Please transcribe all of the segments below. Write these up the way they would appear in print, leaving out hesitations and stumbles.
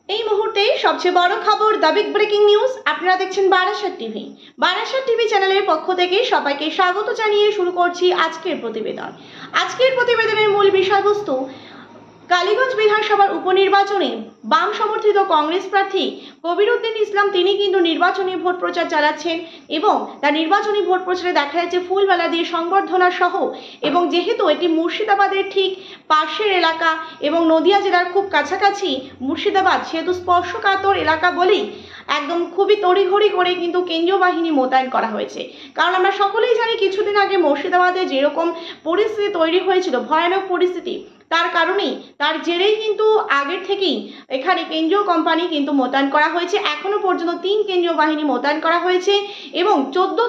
এই মুহূর্তে সবচেয়ে বড় খবর, দ্য বিগ ব্রেকিং নিউজ। আপনারা দেখছেন বারাসাত টিভি। বারাসাত টিভি চ্যানেলের পক্ষ থেকে সবাইকে স্বাগত জানিয়ে শুরু করছি আজকের প্রতিবেদন। আজকের প্রতিবেদনের মূল বিষয়বস্তু, কালীগঞ্জ বিধানসভার উপনির্বাচনে বাম সমর্থিত কংগ্রেস প্রার্থী কবিরউদ্দিন ইসলাম তিনি কিন্তু নির্বাচনী ভোট প্রচার চালাচ্ছেন এবং তার নির্বাচনী ভোট প্রচারে দেখা যাচ্ছে ফুলমালা দিয়ে সংবর্ধনা সহ, এবং যেহেতু এটি মুর্শিদাবাদের ঠিক পাশের এলাকা এবং নদিয়া জেলার খুব কাছাকাছি মুর্শিদাবাদ, সেহেতু স্পর্শকাতর এলাকা বলেই একদম খুবই তড়িঘড়ি করে কিন্তু কেন্দ্রীয় বাহিনী মোতায়েন করা হয়েছে। কারণ আমরা সকলেই জানি কিছুদিন আগে মুর্শিদাবাদে যেরকম পরিস্থিতি তৈরি হয়েছিল, ভয়ানক পরিস্থিতি, তার কারণেই তার জেরেই কিন্তু আগের থেকেই এখানে কেন্দ্রীয় কোম্পানি কিন্তু মোতায়েন করা হয়েছে। এখনো পর্যন্ত 3 কেন্দ্রীয় বাহিনী মোতায়েন করা হয়েছে এবং 14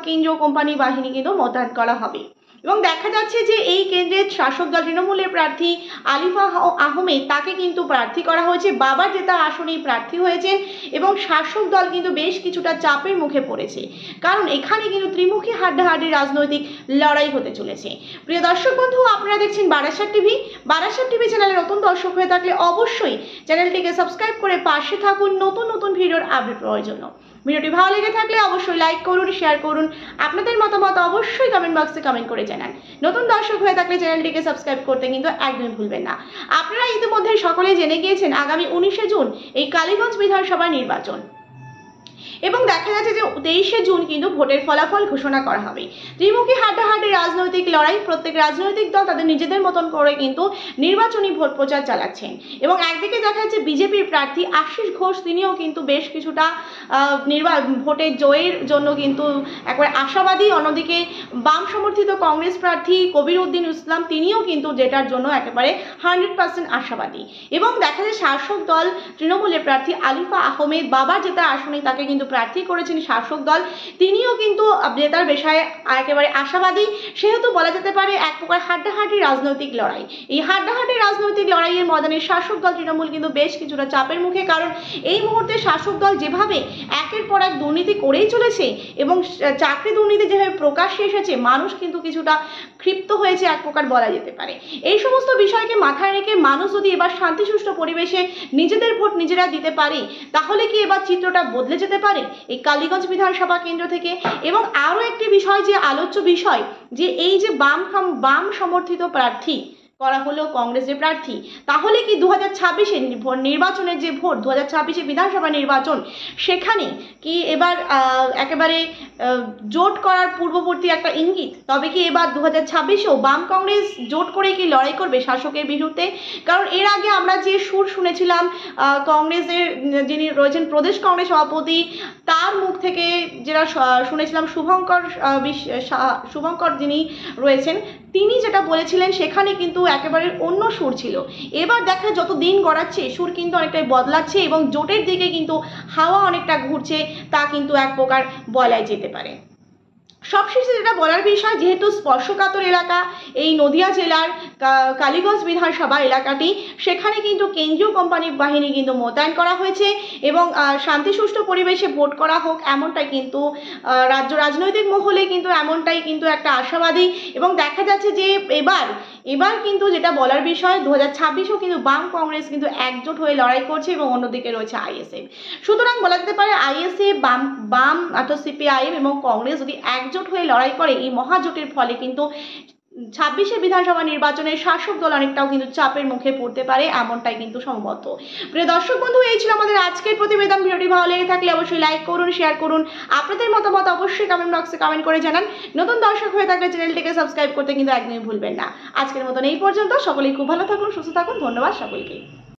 কেন্দ্রীয় কোম্পানি বাহিনী কিন্তু মোতায়েন করা হবে। এবং দেখা যাচ্ছে যে এই কেন্দ্রের শাসক দল তৃণমূলের প্রার্থী আলিফা আহমেদ, তাকে কিন্তু প্রার্থী করা হয়েছে, বাবার জেতা আসনেই প্রার্থী হয়েছেন এবং শাসক দল কিন্তু বেশ কিছুটা চাপের মুখে পড়েছে, কারণ এখানে কিন্তু ত্রিমুখী হাড্ডাহাড্ডি রাজনৈতিক লড়াই হতে চলেছে। প্রিয় দর্শক বন্ধু, আপনারা দেখছেন বারাসাত টিভি। বারাসাত টিভি চ্যানেলে নতুন দর্শক হয়ে থাকলে অবশ্যই চ্যানেলটিকে সাবস্ক্রাইব করে পাশে থাকুন নতুন নতুন ভিডিওর আপডেট পাওয়ার জন্য। ভিডিওটি ভালো লেগে থাকলে অবশ্যই লাইক করুন, শেয়ার করুন, আপনাদের মতামত অবশ্যই কমেন্ট বক্সে কমেন্ট করে জানান। নতুন দর্শক হয়ে থাকলে চ্যানেলটিকে সাবস্ক্রাইব করতে কিন্তু একদমই ভুলবেন না। আপনারা ইতিমধ্যে সকলেই জেনে গিয়েছেন আগামী 19শে জুন এই কালীগঞ্জ বিধানসভা নির্বাচন, এবং দেখা যাচ্ছে যে 23শে জুন কিন্তু ভোটের ফলাফল ঘোষণা করা হবে। ত্রিমুখী হাড্ডাহাড্ডি রাজনৈতিক লড়াই, প্রত্যেক রাজনৈতিক দল তাদের নিজেদের মতন করে কিন্তু নির্বাচনী ভোট প্রচার চালাচ্ছেন। এবং একদিকে দেখা যাচ্ছে বিজেপির প্রার্থী আশিস ঘোষ, তিনিও কিন্তু বেশ কিছুটা ভোটের জয়ের জন্য কিন্তু একবার আশাবাদী। অন্যদিকে বাম সমর্থিত কংগ্রেস প্রার্থী কবিরউদ্দিন ইসলাম, তিনিও কিন্তু যেটার জন্য একেবারে 100% আশাবাদী। এবং দেখা যায় শাসক দল তৃণমূলের প্রার্থী আলিফা আহমেদ, বাবার জেতা আসনে তাকে কিন্তু প্রার্থী করেছেন শাসক দল, তিনিও কিন্তু জেতার বিষয়ে একেবারে আশাবাদী। সেহেতু বলা যেতে পারে এক প্রকার হাড্ডাহাড্ডি রাজনৈতিক লড়াই। এই হাড্ডাহাড্ডি রাজনৈতিক লড়াইয়ের ময়দানে শাসক দল তৃণমূল কিন্তু বেশ কিছুটা চাপের মুখে, কারণ এই মুহূর্তে শাসক দল যেভাবে একের পর এক দুর্নীতি করেই চলেছে এবং চাকরি দুর্নীতি যেভাবে প্রকাশ্যে এসেছে, মানুষ কিন্তু কিছুটা ক্ষিপ্ত হয়েছে এক প্রকার বলা যেতে পারে। এই সমস্ত বিষয়কে মাথায় রেখে মানুষ যদি এবার শান্তি সুষ্ঠু পরিবেশে নিজেদের ভোট নিজেরা দিতে পারে, তাহলে কি এবার চিত্রটা বদলে যেতে পারে এই কালীগঞ্জ বিধানসভা কেন্দ্র থেকে। এবং আরো একটি বিষয়, যে আলোচ্য বিষয়, যে এই যে বাম সমর্থিত প্রার্থী করা হলো কংগ্রেসের প্রার্থী, তাহলে কি 2026-এ নির্বাচনের যে ভোট, 2026-এ বিধানসভা নির্বাচন, সেখানে কি এবার একেবারে জোট করার পূর্ববর্তী একটা ইঙ্গিত? তবে কি এবার 2026-এও বাম কংগ্রেস জোট করে কি লড়াই করবে শাসকের বিরুদ্ধে? কারণ এর আগে আমরা যে সুর শুনেছিলাম কংগ্রেসের যিনি রয়েছেন প্রদেশ কংগ্রেস সভাপতি, তার মুখ থেকে যেটা শুনেছিলাম, শুভঙ্কর যিনি রয়েছেন, তিনি যেটা বলেছিলেন সেখানে কিন্তু একেবারে অন্য সুর ছিল। এবার দেখা যত দিন গড়াচ্ছে সুর কিন্তু অনেকটাই বদলাচ্ছে এবং জোটের দিকে কিন্তু হাওয়া অনেকটা ঘুরছে, তা কিন্তু এক প্রকার বলাই যেতে পারে। সবশেষে যেটা বলার বিষয়, যেহেতু স্পর্শকাতর এলাকা এই নদিয়া জেলার কালীগঞ্জ বিধানসভা এলাকাটি, সেখানে কিন্তু কেন্দ্রীয় কোম্পানি বাহিনী কিন্তু মোতায়েন করা হয়েছে এবং শান্তি সুষ্ঠু পরিবেশে ভোট করা হোক, এমনটাই কিন্তু রাজ্য রাজনৈতিক মহলে কিন্তু এমনটাই কিন্তু একটা আশাবাদী। এবং দেখা যাচ্ছে যে এবার কিন্তু যেটা বলার বিষয়, 2026-এও কিন্তু বাম কংগ্রেস কিন্তু একজোট হয়ে লড়াই করছে এবং অন্যদিকে রয়েছে আইএসএফ। সুতরাং বলা যেতে পারে আইএসএফ, বাম অর্থাৎ সিপিআইএম এবং কংগ্রেস যদি একজোট হয়ে লড়াই করে, এই মহাজোটের ফলে কিন্তু 26-এ বিধানসভা নির্বাচনের শাসক দল অনেকটাও কিন্তু চাপের মুখে পড়তে পারে, এমনটাই কিন্তু সম্ভবত। প্রিয় দর্শক বন্ধু, এই ছিল আমাদের আজকের প্রতিবেদন। ভিডিওটি ভালো লেগে থাকলে অবশ্যই লাইক করুন, শেয়ার করুন, আপনাদের মতামত অবশ্যই কমেন্ট বক্সে কমেন্ট করে জানান। নতুন দর্শক হয়ে থাকলে চ্যানেলটিকে সাবস্ক্রাইব করতে কিন্তু একদমই ভুলবেন না। আজকের মতন এই পর্যন্ত। সকলেই খুব ভালো থাকুন, সুস্থ থাকুন। ধন্যবাদ সকলকে।